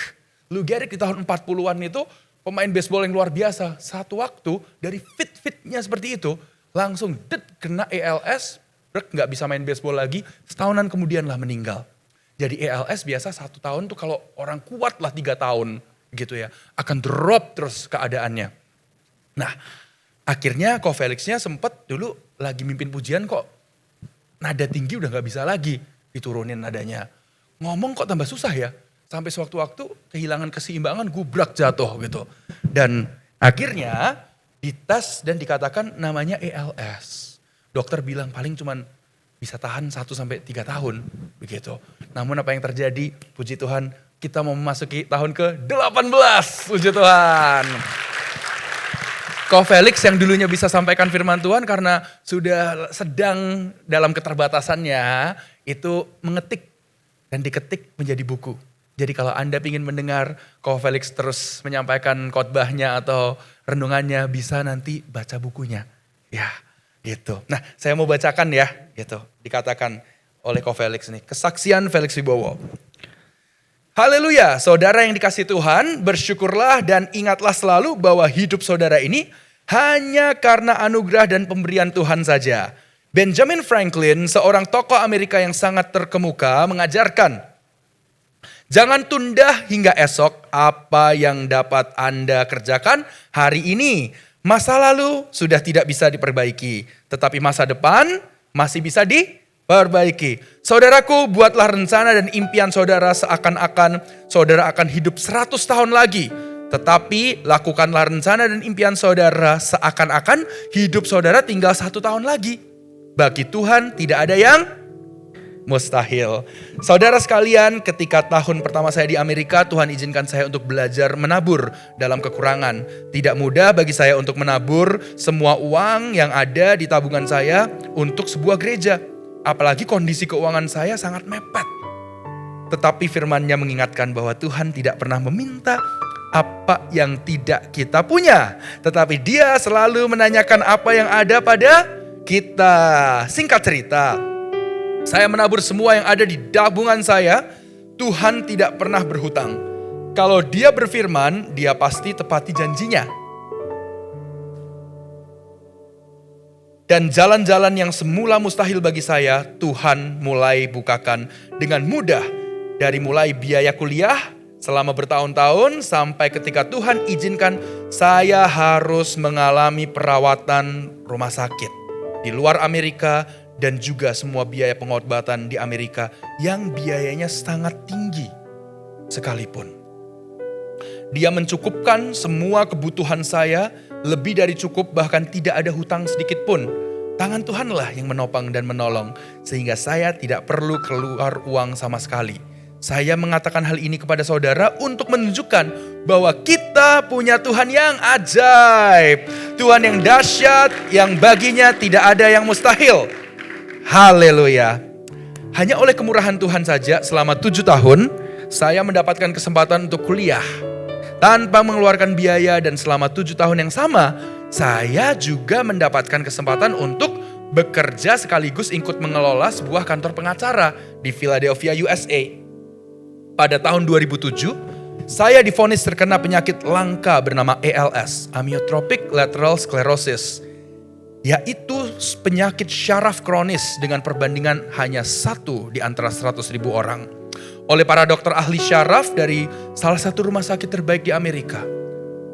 Lou Gehrig di tahun 40-an itu pemain baseball yang luar biasa. Satu waktu dari fit-fitnya seperti itu, langsung kena ALS, nggak bisa main baseball lagi, setahunan kemudian lah meninggal. Jadi ALS biasa 1 tahun tuh kalau orang kuat lah 3 tahun gitu ya, akan drop terus keadaannya. Nah, akhirnya Ko Felixnya sempat dulu lagi mimpin pujian kok nada tinggi udah gak bisa lagi diturunin nadanya. Ngomong kok tambah susah ya. Sampai sewaktu-waktu kehilangan keseimbangan gubrak jatuh gitu. Dan akhirnya dites dan dikatakan namanya ALS. Dokter bilang paling cuman bisa tahan 1-3 tahun begitu. Namun apa yang terjadi? Puji Tuhan kita mau memasuki tahun ke-18. Puji Tuhan. Ko Felix yang dulunya bisa sampaikan firman Tuhan karena sudah sedang dalam keterbatasannya itu mengetik dan diketik menjadi buku. Jadi kalau Anda ingin mendengar Ko Felix terus menyampaikan khotbahnya atau renungannya bisa nanti baca bukunya. Ya, gitu. Nah, saya mau bacakan ya, gitu. Dikatakan oleh Ko Felix nih, kesaksian Felix Wibowo. Haleluya, saudara yang dikasihi Tuhan, bersyukurlah dan ingatlah selalu bahwa hidup saudara ini hanya karena anugerah dan pemberian Tuhan saja. Benjamin Franklin, seorang tokoh Amerika yang sangat terkemuka, mengajarkan, jangan tunda hingga esok apa yang dapat Anda kerjakan hari ini. Masa lalu sudah tidak bisa diperbaiki, tetapi masa depan masih bisa diperbaiki. Saudaraku, buatlah rencana dan impian saudara seakan-akan saudara akan hidup 100 tahun lagi. Tetapi lakukanlah rencana dan impian saudara seakan-akan hidup saudara tinggal 1 tahun lagi. Bagi Tuhan tidak ada yang mustahil. Saudara sekalian, ketika tahun pertama saya di Amerika, Tuhan izinkan saya untuk belajar menabur dalam kekurangan. Tidak mudah bagi saya untuk menabur semua uang yang ada di tabungan saya untuk sebuah gereja. Apalagi kondisi keuangan saya sangat mepet. Tetapi firman-Nya mengingatkan bahwa Tuhan tidak pernah meminta apa yang tidak kita punya. Tetapi Dia selalu menanyakan apa yang ada pada kita. Singkat cerita, saya menabur semua yang ada di tabungan saya. Tuhan tidak pernah berhutang. Kalau Dia berfirman, Dia pasti tepati janjinya. Dan jalan-jalan yang semula mustahil bagi saya, Tuhan mulai bukakan dengan mudah. Dari mulai biaya kuliah selama bertahun-tahun sampai ketika Tuhan izinkan saya harus mengalami perawatan rumah sakit di luar Amerika, dan juga semua biaya pengobatan di Amerika yang biayanya sangat tinggi sekalipun. Dia mencukupkan semua kebutuhan saya, lebih dari cukup, bahkan tidak ada hutang sedikit pun. Tangan Tuhanlah yang menopang dan menolong, sehingga saya tidak perlu keluar uang sama sekali. Saya mengatakan hal ini kepada saudara untuk menunjukkan bahwa kita punya Tuhan yang ajaib. Tuhan yang dahsyat, yang baginya tidak ada yang mustahil. Haleluya. Hanya oleh kemurahan Tuhan saja selama 7 tahun, saya mendapatkan kesempatan untuk kuliah tanpa mengeluarkan biaya, dan selama 7 tahun yang sama, saya juga mendapatkan kesempatan untuk bekerja sekaligus ikut mengelola sebuah kantor pengacara di Philadelphia, USA. Pada tahun 2007, saya divonis terkena penyakit langka bernama ALS, Amyotrophic Lateral Sclerosis, yaitu penyakit syaraf kronis dengan perbandingan hanya 1 di antara 100.000 orang. Oleh para dokter ahli syaraf dari salah satu rumah sakit terbaik di Amerika.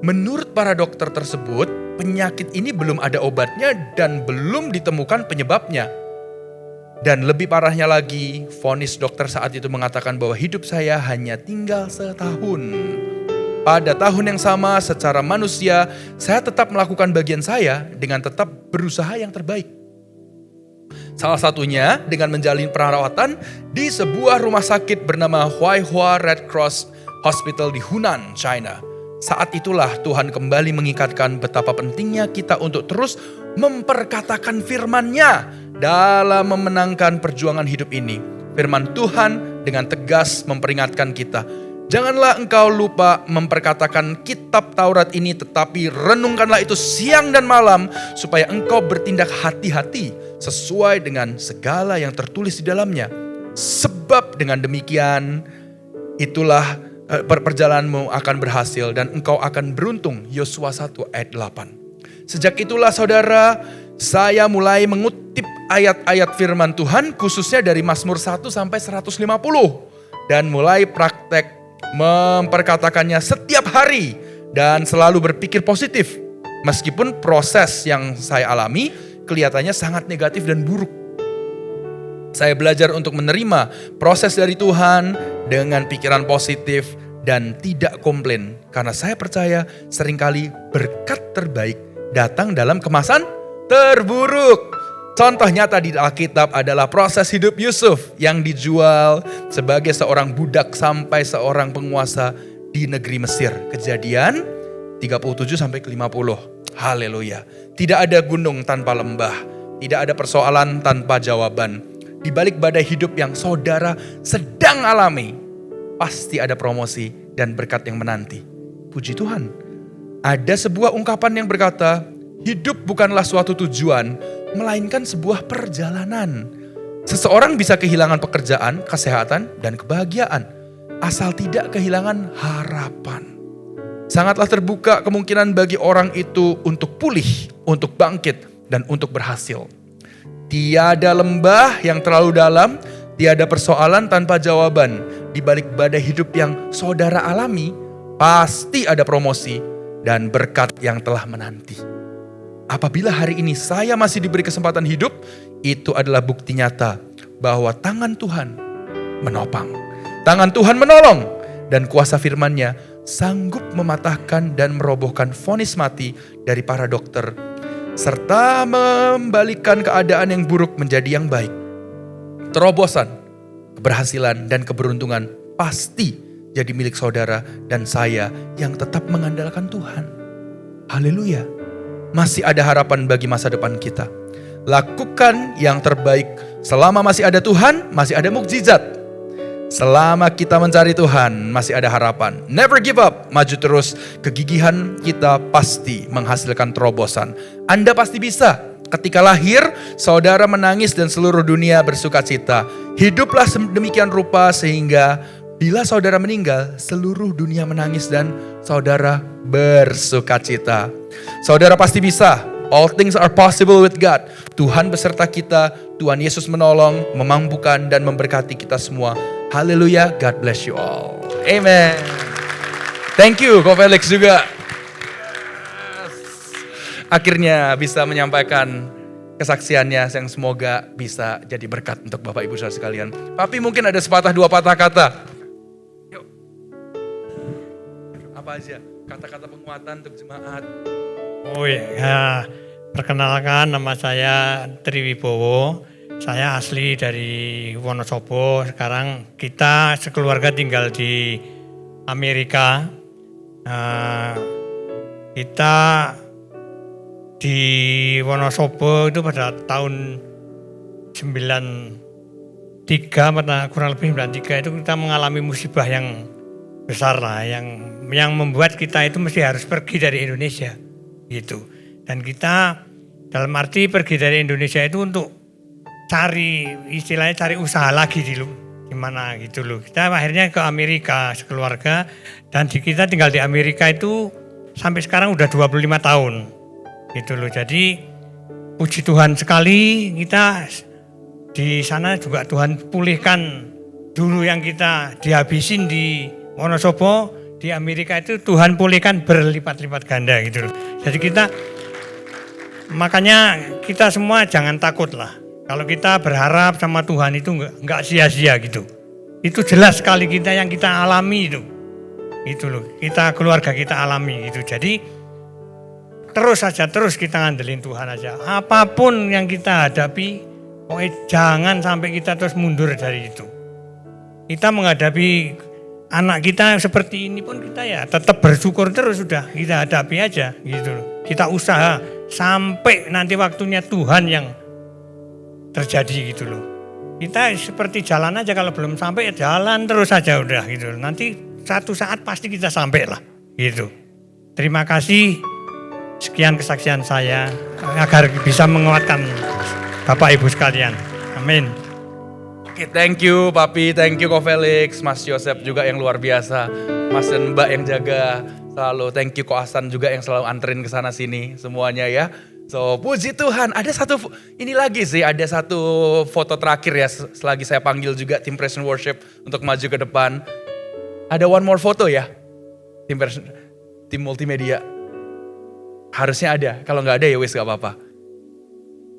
Menurut para dokter tersebut, penyakit ini belum ada obatnya dan belum ditemukan penyebabnya. Dan lebih parahnya lagi, vonis dokter saat itu mengatakan bahwa hidup saya hanya tinggal setahun. Pada tahun yang sama, secara manusia, saya tetap melakukan bagian saya dengan tetap berusaha yang terbaik. Salah satunya dengan menjalin perawatan di sebuah rumah sakit bernama Huaihua Red Cross Hospital di Hunan, China. Saat itulah Tuhan kembali mengikatkan betapa pentingnya kita untuk terus memperkatakan firman-Nya dalam memenangkan perjuangan hidup ini. Firman Tuhan dengan tegas memperingatkan kita, janganlah engkau lupa memperkatakan kitab Taurat ini, tetapi renungkanlah itu siang dan malam, supaya engkau bertindak hati-hati sesuai dengan segala yang tertulis di dalamnya. Sebab dengan demikian, itulah perjalananmu akan berhasil dan engkau akan beruntung. Yosua 1 ayat 8. Sejak itulah saudara, saya mulai mengutip ayat-ayat firman Tuhan, khususnya dari Mazmur 1 sampai 150. Dan mulai praktek memperkatakannya setiap hari dan selalu berpikir positif. Meskipun proses yang saya alami kelihatannya sangat negatif dan buruk. Saya belajar untuk menerima proses dari Tuhan dengan pikiran positif dan tidak komplain. Karena saya percaya seringkali berkat terbaik datang dalam kemasan terburuk. Contoh nyata di Alkitab adalah proses hidup Yusuf yang dijual sebagai seorang budak sampai seorang penguasa di negeri Mesir. Kejadian 37-50. Haleluya. Tidak ada gunung tanpa lembah. Tidak ada persoalan tanpa jawaban. Di balik badai hidup yang saudara sedang alami, pasti ada promosi dan berkat yang menanti. Puji Tuhan. Ada sebuah ungkapan yang berkata, Hidup bukanlah suatu tujuan, melainkan sebuah perjalanan. Seseorang bisa kehilangan pekerjaan, kesehatan, dan kebahagiaan, asal tidak kehilangan harapan. Sangatlah terbuka kemungkinan bagi orang itu untuk pulih, untuk bangkit, dan untuk berhasil. Tiada lembah yang terlalu dalam, tiada persoalan tanpa jawaban. Di balik badai hidup yang saudara alami, pasti ada promosi dan berkat yang telah menanti. Apabila hari ini saya masih diberi kesempatan hidup, itu adalah bukti nyata bahwa tangan Tuhan menopang. Tangan Tuhan menolong dan kuasa firman-Nya sanggup mematahkan dan merobohkan vonis mati dari para dokter, serta membalikan keadaan yang buruk menjadi yang baik. Terobosan, keberhasilan, dan keberuntungan pasti jadi milik saudara dan saya yang tetap mengandalkan Tuhan. Haleluya. Masih ada harapan bagi masa depan kita. Lakukan yang terbaik. Selama masih ada Tuhan, masih ada mukjizat. Selama kita mencari Tuhan, masih ada harapan. Never give up, maju terus. Kegigihan kita pasti menghasilkan terobosan. Anda pasti bisa. Ketika lahir, saudara menangis dan seluruh dunia bersuka cita. Hiduplah demikian rupa sehingga bila saudara meninggal, seluruh dunia menangis dan saudara bersuka cita. Saudara pasti bisa. All things are possible with God. Tuhan beserta kita, Tuhan Yesus menolong, memampukan dan memberkati kita semua. Haleluya, God bless you all. Amen. Thank you, Ko Felix juga. Akhirnya bisa menyampaikan kesaksiannya yang semoga bisa jadi berkat untuk Bapak Ibu Saudara sekalian. Tapi mungkin ada sepatah dua patah kata. Yuk. Apa aja? Kata-kata penguatan untuk jemaat. Oh ya, perkenalkan nama saya Triwibowo. Saya asli dari Wonosobo. Sekarang kita sekeluarga tinggal di Amerika. Kita di Wonosobo itu pada tahun 93, kurang lebih 93 itu kita mengalami musibah yang besar lah, yang membuat kita itu mesti harus pergi dari Indonesia gitu. Dan kita dalam arti pergi dari Indonesia itu untuk istilahnya cari usaha lagi gimana gitu loh. Kita akhirnya ke Amerika sekeluarga dan kita tinggal di Amerika itu sampai sekarang udah 25 tahun gitu loh. Jadi puji Tuhan sekali kita di sana juga Tuhan pulihkan dulu yang kita dihabisin di Wonosobo, di Amerika itu Tuhan pulihkan berlipat-lipat ganda gitu loh. Jadi makanya kita semua jangan takut lah. Kalau kita berharap sama Tuhan itu enggak sia-sia gitu. Itu jelas sekali yang kita alami itu. Itu loh, keluarga kita alami gitu. Jadi terus kita ngandelin Tuhan aja. Apapun yang kita hadapi, pokoknya jangan sampai kita terus mundur dari itu. Kita menghadapi anak kita seperti ini pun kita ya tetap bersyukur terus, sudah kita hadapi aja gitu loh. Kita usaha sampai nanti waktunya Tuhan yang terjadi gitu loh. Kita seperti jalan aja, kalau belum sampai ya jalan terus aja udah gitu loh. Nanti satu saat pasti kita sampai lah gitu. Terima kasih. Sekian kesaksian saya agar bisa menguatkan Bapak Ibu sekalian. Amin. Oke, thank you Papi, thank you Ko Felix, Mas Yosep juga yang luar biasa, Mas dan Mbak yang jaga selalu, thank you Ko Hasan juga yang selalu anterin ke sana sini semuanya ya. So puji Tuhan, ada satu foto terakhir ya selagi saya panggil juga tim Praise and Worship untuk maju ke depan. Ada one more foto ya, tim multimedia. Harusnya ada, kalau nggak ada ya wes gak apa-apa.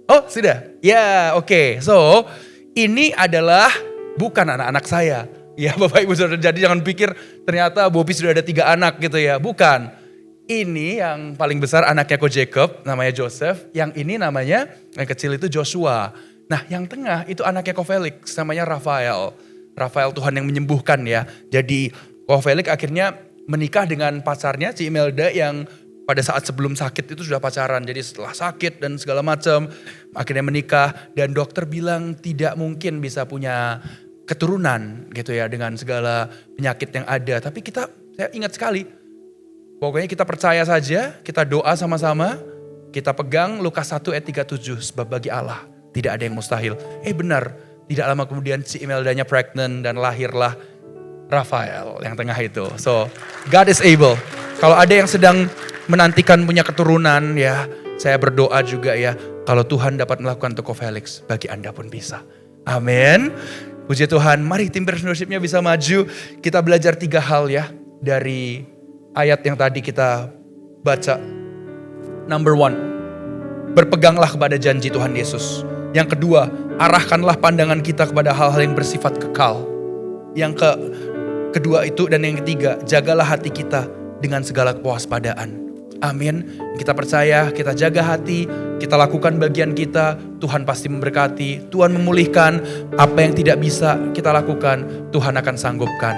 Oh sudah, ya oke. So ini adalah bukan anak-anak saya. Ya Bapak Ibu Saudara, jadi jangan pikir ternyata Bobby sudah ada 3 anak gitu ya, bukan. Ini yang paling besar anaknya Ko Jacob, namanya Joseph. Yang ini namanya, yang kecil itu Joshua. Nah yang tengah itu anaknya Ko Felix, namanya Rafael. Rafael Tuhan yang menyembuhkan ya. Jadi Ko Felix akhirnya menikah dengan pacarnya, Ci Imelda, yang pada saat sebelum sakit itu sudah pacaran. Jadi setelah sakit dan segala macam akhirnya menikah. Dan dokter bilang tidak mungkin bisa punya keturunan gitu ya dengan segala penyakit yang ada. Tapi saya ingat sekali, pokoknya kita percaya saja, kita doa sama-sama. Kita pegang Lukas 1 ayat 37, sebab bagi Allah tidak ada yang mustahil. Benar, tidak lama kemudian si Imelsdanya pregnant dan lahirlah Rafael yang tengah itu. So, God is able. Kalau ada yang sedang menantikan punya keturunan ya, saya berdoa juga ya, kalau Tuhan dapat melakukan untuk Felix, bagi Anda pun bisa. Amin. Puji Tuhan, mari tim Worship-nya bisa maju. Kita belajar 3 hal ya, dari ayat yang tadi kita baca. Number 1, berpeganglah kepada janji Tuhan Yesus. Yang kedua, arahkanlah pandangan kita kepada hal-hal yang bersifat kekal. Yang kedua itu, dan yang ketiga, jagalah hati kita dengan segala kewaspadaan. Amin. Kita percaya, kita jaga hati, kita lakukan bagian kita, Tuhan pasti memberkati, Tuhan memulihkan. Apa yang tidak bisa kita lakukan, Tuhan akan sanggupkan.